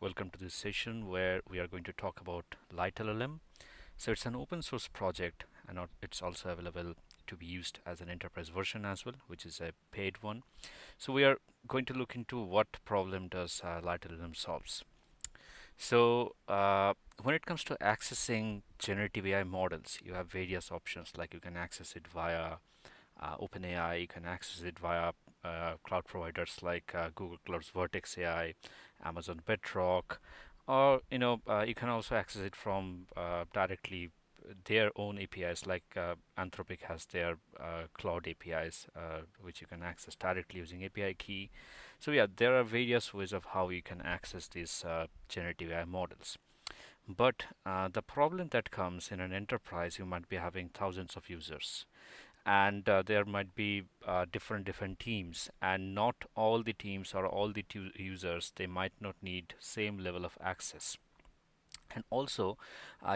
welcome to this session where we are going to talk about LiteLLM. So it's an open source project and it's also available to be used as an enterprise version as well, which is a paid one. So we are going to look into what problem does LiteLLM solves. So when it comes to accessing generative AI models, you have various options like you can access it via OpenAI, you can access it via cloud providers like Google Cloud's Vertex AI, Amazon Bedrock, or you can also access it from directly their own APIs like Anthropic has their cloud APIs which you can access directly using API key. So yeah, there are various ways of how you can access these generative AI models. But the problem that comes in an enterprise, you might be having thousands of users and there might be different teams, and not all the teams or all the users, they might not need same level of access. And also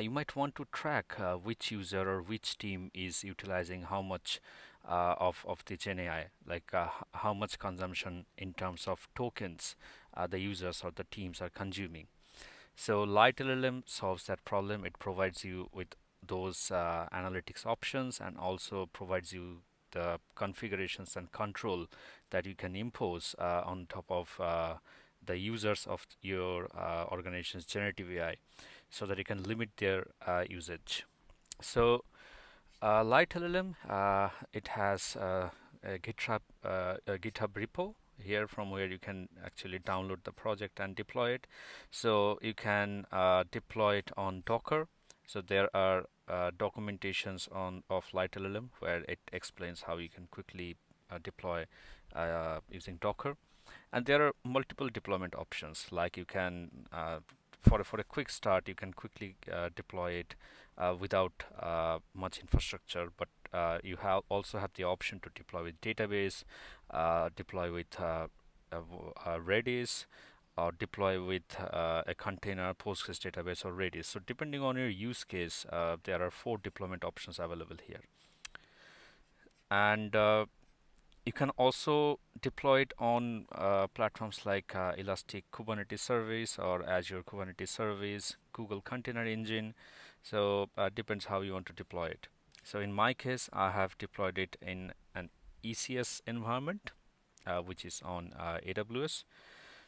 you might want to track which user or which team is utilizing how much of the Gen AI, like how much consumption in terms of tokens the users or the teams are consuming. So LiteLLM solves that problem. It provides you with those analytics options and also provides you the configurations and control that you can impose on top of the users of your organization's generative AI so that you can limit their usage. So LiteLLM, it has a GitHub repo here from where you can actually download the project and deploy it. So you can deploy it on Docker. So there are documentations on of LiteLLM where it explains how you can quickly deploy using Docker. And there are multiple deployment options, like you can for a quick start, you can quickly deploy it without much infrastructure, but you have also have the option to deploy with database, deploy with Redis, or deploy with a container, Postgres database, or Redis. So depending on your use case, there are 4 deployment options available here. And you can also deploy it on platforms like Elastic Kubernetes Service or Azure Kubernetes Service, Google Container Engine. So depends how you want to deploy it. So in my case, I have deployed it in an ECS environment, which is on AWS.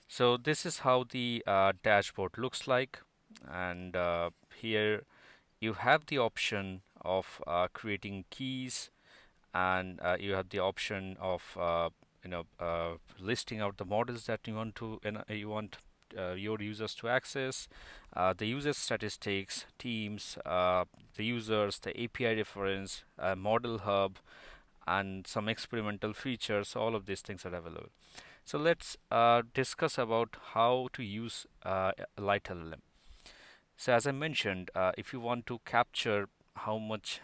So this is how the dashboard looks like. And here you have the option of creating keys, and you have the option of listing out the models that you want your users to access, the user statistics, teams, the users, the API reference, model hub, and some experimental features. All of these things are available. So let's discuss about how to use LiteLLM. So as I mentioned, if you want to capture how much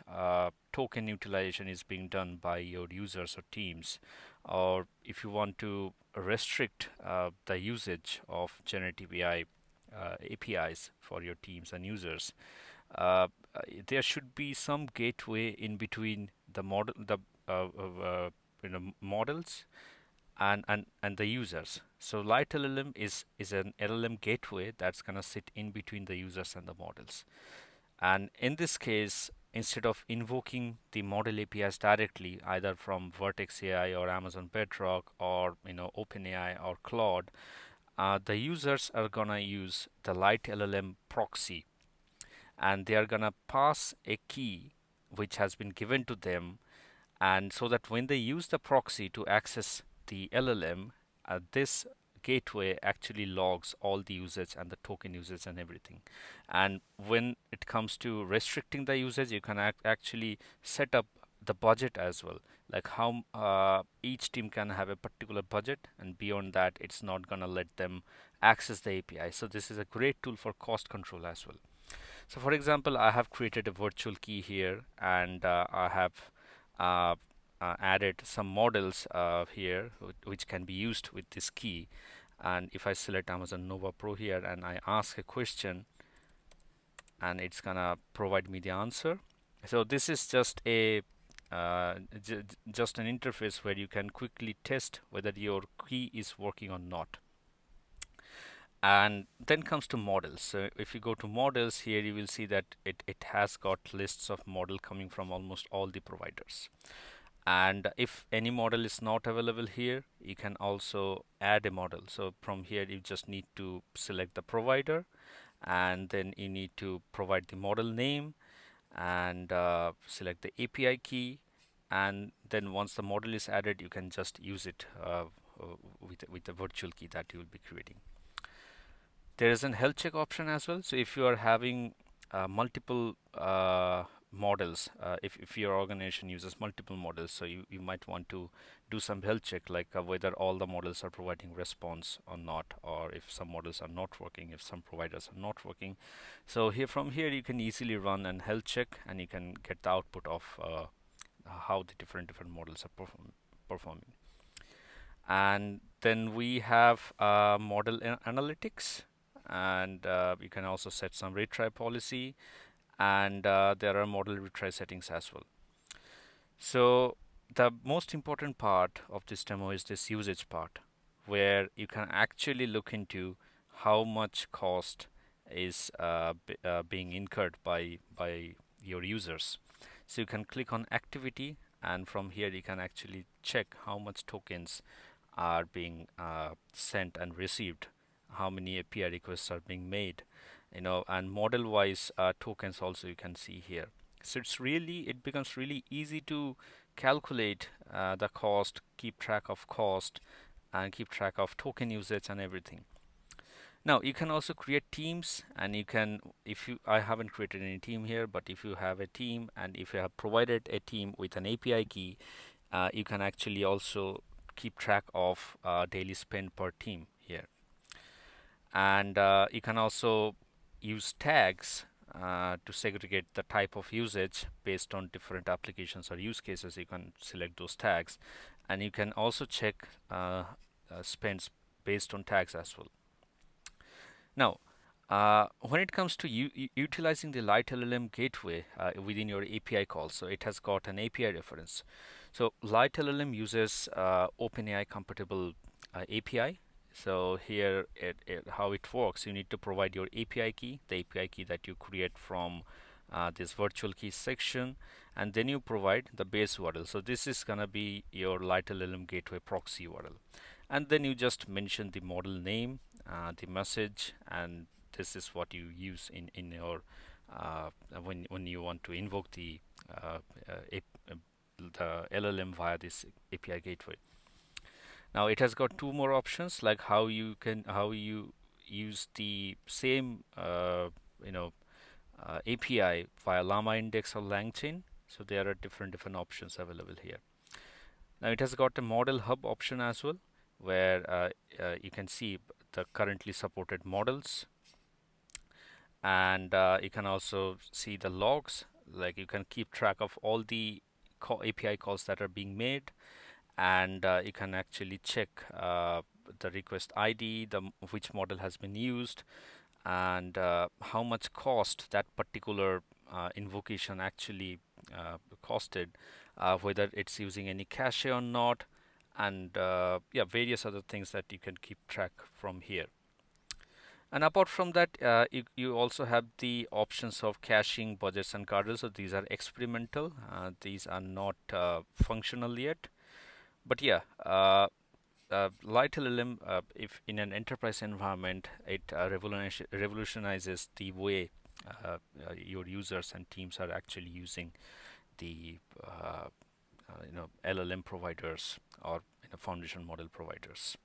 token utilization is being done by your users or teams, or if you want to restrict the usage of generative AI APIs for your teams and users, uh, there should be some gateway in between the model, the models and the users. So LiteLLM is an LLM gateway that's gonna sit in between the users and the models. And in this case, instead of invoking the model APIs directly, either from Vertex AI or Amazon Bedrock or OpenAI or Claude, the users are gonna use the LiteLLM proxy, and they are gonna pass a key which has been given to them, and so that when they use the proxy to access the LLM, this gateway actually logs all the usage and the token usage and everything. And when it comes to restricting the usage, you can actually set up the budget as well, like how each team can have a particular budget, and beyond that it's not going to let them access the API. So this is a great tool for cost control as well. So for example, I have created a virtual key here, and I have uh, added some models here which can be used with this key. And if I select Amazon Nova Pro here and I ask a question, and it's gonna provide me the answer. So this is just a just an interface where you can quickly test whether your key is working or not. And then comes to models. So if you go to models here, you will see that it has got lists of model coming from almost all the providers. And if any model is not available here, you can also add a model. So from here, you just need to select the provider, and then you need to provide the model name and select the API key. And then once the model is added, you can just use it with the virtual key that you will be creating. There is an health check option as well. So if you are having multiple models, if your organization uses multiple models, so you might want to do some health check, like whether all the models are providing response or not, or if some models are not working, if some providers are not working. So here from here you can easily run an health check, and you can get the output of how the different models are performing. And then we have model analytics, and you can also set some retry policy, and there are model retry settings as well. So the most important part of this demo is this usage part, where you can actually look into how much cost is being incurred by your users. So you can click on activity, and from here you can actually check how much tokens are being sent and received, how many API requests are being made, and model-wise tokens also you can see here. So it becomes really easy to calculate the cost, keep track of cost, and keep track of token usage and everything. Now you can also create teams, and you can, if you, I haven't created any team here, but if you have a team and if you have provided a team with an API key, you can actually also keep track of daily spend per team here. And you can also use tags to segregate the type of usage based on different applications or use cases. You can select those tags, and you can also check spends based on tags as well. Now, when it comes to utilizing the LiteLLM gateway within your API call, so it has got an API reference. So LiteLLM uses OpenAI compatible API. So here, how it works, you need to provide your API key, the API key that you create from this virtual key section, and then you provide the base URL. So this is gonna be your LiteLLM gateway proxy URL, and then you just mention the model name, the message, and this is what you use in your when you want to invoke uh, the LLM via this API gateway. Now it has got two more options, like how you use the same you know API via Llama Index or LangChain. So there are different options available here. Now it has got a model hub option as well, where you can see the currently supported models, and you can also see the logs. Like you can keep track of all the API calls that are being made, and you can actually check the request ID, which model has been used, and how much cost that particular invocation actually costed, whether it's using any cache or not, and yeah, various other things that you can keep track from here. And apart from that, you also have the options of caching, budgets, and guardrails. So these are experimental. These are not functional yet. But yeah, LiteLLM, if in an enterprise environment, it revolutionizes the way your users and teams are actually using the LLM providers or foundation model providers.